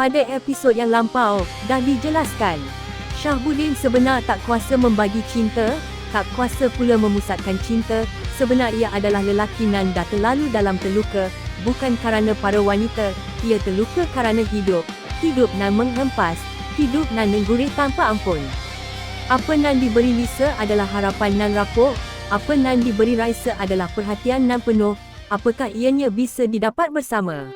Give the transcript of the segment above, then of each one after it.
Pada episod yang lampau, dah dijelaskan, Shahabuddin sebenar tak kuasa membagi cinta, tak kuasa pula memusatkan cinta. Sebenar ia adalah lelaki nan dah terlalu dalam terluka, bukan kerana para wanita, ia terluka kerana hidup. Hidup nan menghempas, hidup nan menggurih tanpa ampun. Apa nan diberi Lisa adalah harapan nan rapuh, apa nan diberi Raisa adalah perhatian nan penuh. Apakah ianya bisa didapat bersama?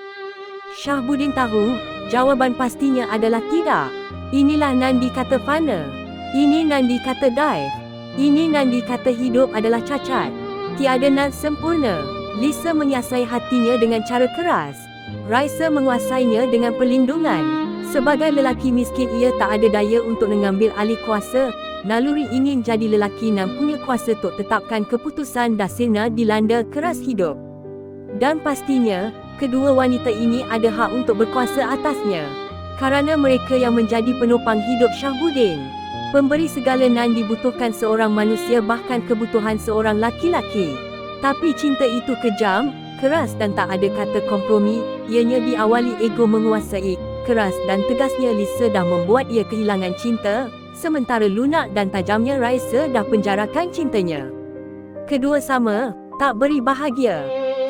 Shahabuddin tahu, jawapan pastinya adalah tidak. Inilah nan dikata fana. Ini nan dikata dive. Ini nan dikata hidup adalah cacat. Tiada nan sempurna. Lisa menyiasai hatinya dengan cara keras. Raisa menguasainya dengan perlindungan. Sebagai lelaki miskin, ia tak ada daya untuk mengambil alih kuasa. Naluri ingin jadi lelaki nan punya kuasa untuk tetapkan keputusan dah sena dilanda keras hidup. Dan pastinya, kedua wanita ini ada hak untuk berkuasa atasnya. Kerana mereka yang menjadi penopang hidup Shahabuddin. Pemberi segala nan dibutuhkan seorang manusia, bahkan kebutuhan seorang laki-laki. Tapi cinta itu kejam, keras dan tak ada kata kompromi. Ianya diawali ego menguasai. Keras dan tegasnya Lisa dah membuat ia kehilangan cinta, sementara lunak dan tajamnya Raisa dah penjarakan cintanya. Kedua sama, tak beri bahagia.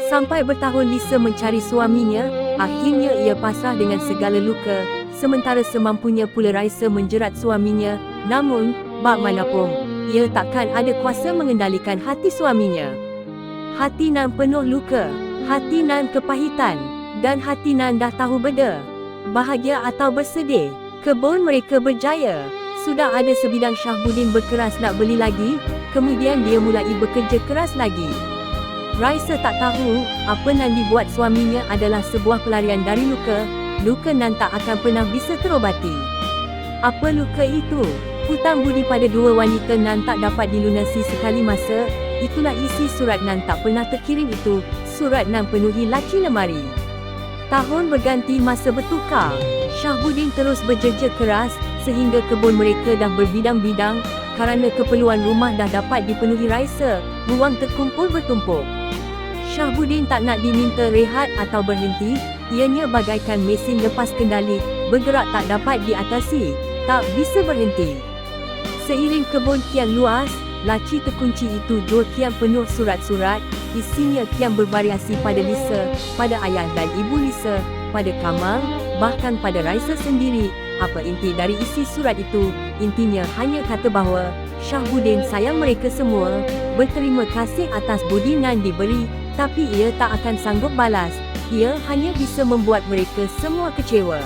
Sampai bertahun Lisa mencari suaminya, akhirnya ia pasrah dengan segala luka, sementara semampunya pula Raisa menjerat suaminya. Namun, bagaimanapun, ia takkan ada kuasa mengendalikan hati suaminya. Hati nan penuh luka, hati nan kepahitan, dan hati nan dah tahu beda. Bahagia atau bersedih, kebun mereka berjaya. Sudah ada sebidang Shahabuddin berkeras nak beli lagi, kemudian dia mulai bekerja keras lagi. Raisa tak tahu, apa nan dibuat suaminya adalah sebuah pelarian dari luka, luka nan tak akan pernah bisa terobati. Apa luka itu? Hutang budi pada dua wanita nan tak dapat dilunasi sekali masa. Itulah isi surat nan tak pernah terkirim itu, surat nan penuhi laci lemari. Tahun berganti, masa bertukar. Shahabuddin terus bekerja keras, sehingga kebun mereka dah berbidang-bidang. Kerana keperluan rumah dah dapat dipenuhi Raisa, ruang terkumpul bertumpuk. Shahabuddin tak nak diminta rehat atau berhenti. Ianya bagaikan mesin lepas kendali, bergerak tak dapat diatasi, tak bisa berhenti. Seiring kebun kian luas, laci terkunci itu jua kian penuh surat-surat. Isinya kian bervariasi pada Lisa, pada ayah dan ibu Lisa, pada Kamal, bahkan pada Raisa sendiri. Apa inti dari isi surat itu? Intinya hanya kata bahawa Shahabuddin sayang mereka semua, berterima kasih atas budi nan diberi, tapi ia tak akan sanggup balas. Ia hanya bisa membuat mereka semua kecewa.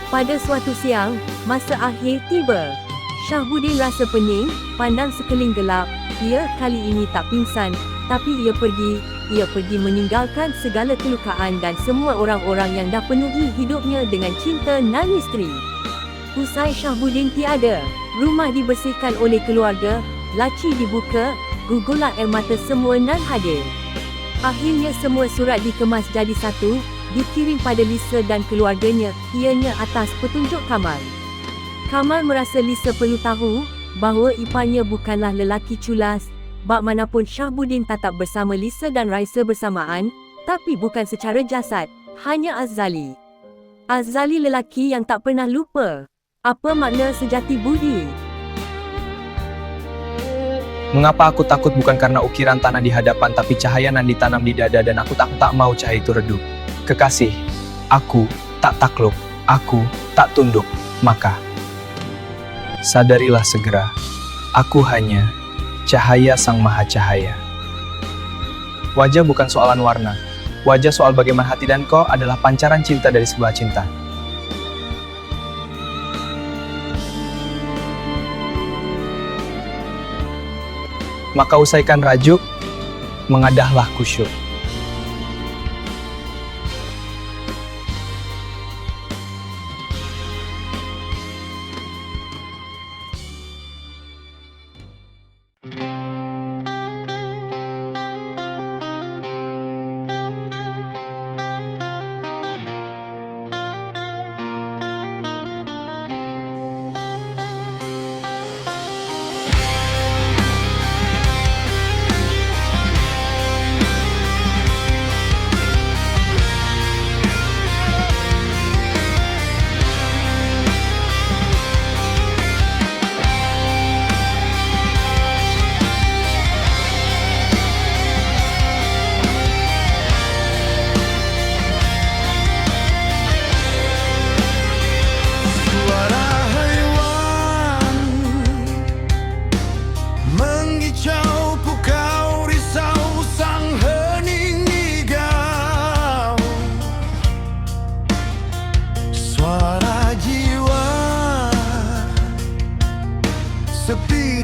Pada suatu siang, masa akhir tiba. Shahabuddin rasa pening, pandang sekeliling gelap. Ia kali ini tak pingsan, tapi ia pergi meninggalkan segala kelukaan dan semua orang-orang yang dah penuhi hidupnya dengan cinta nan misteri. Usai Shahabuddin tiada, rumah dibersihkan oleh keluarga, laci dibuka, gugulan air mata semua nan hadir. Akhirnya semua surat dikemas jadi satu, dikirim pada Lisa dan keluarganya, ianya atas petunjuk Kamal. Kamal merasa Lisa perlu tahu bahawa iparnya bukanlah lelaki culas. Bagaimanapun Shahabuddin tetap bersama Lisa dan Raisa bersamaan, tapi bukan secara jasad, hanya azali. Azali lelaki yang tak pernah lupa. Apa makna sejati budi? Mengapa aku takut? Bukan karena ukiran tanah di hadapan, tapi cahaya nan ditanam di dada, dan aku tak mau cahaya itu redup. Kekasih, aku tak takluk, aku tak tunduk. Maka, sadarilah segera, aku hanya cahaya Sang Maha Cahaya. Wajah bukan soalan warna, wajah soal bagaimana hati, dan kau adalah pancaran cinta dari sebuah cinta. Maka usaikan rajuk, mengadahlah kusyuk.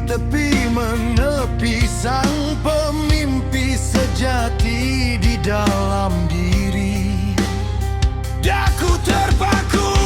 tepi menepi sang pemimpi sejati di dalam diri. Daku terpaku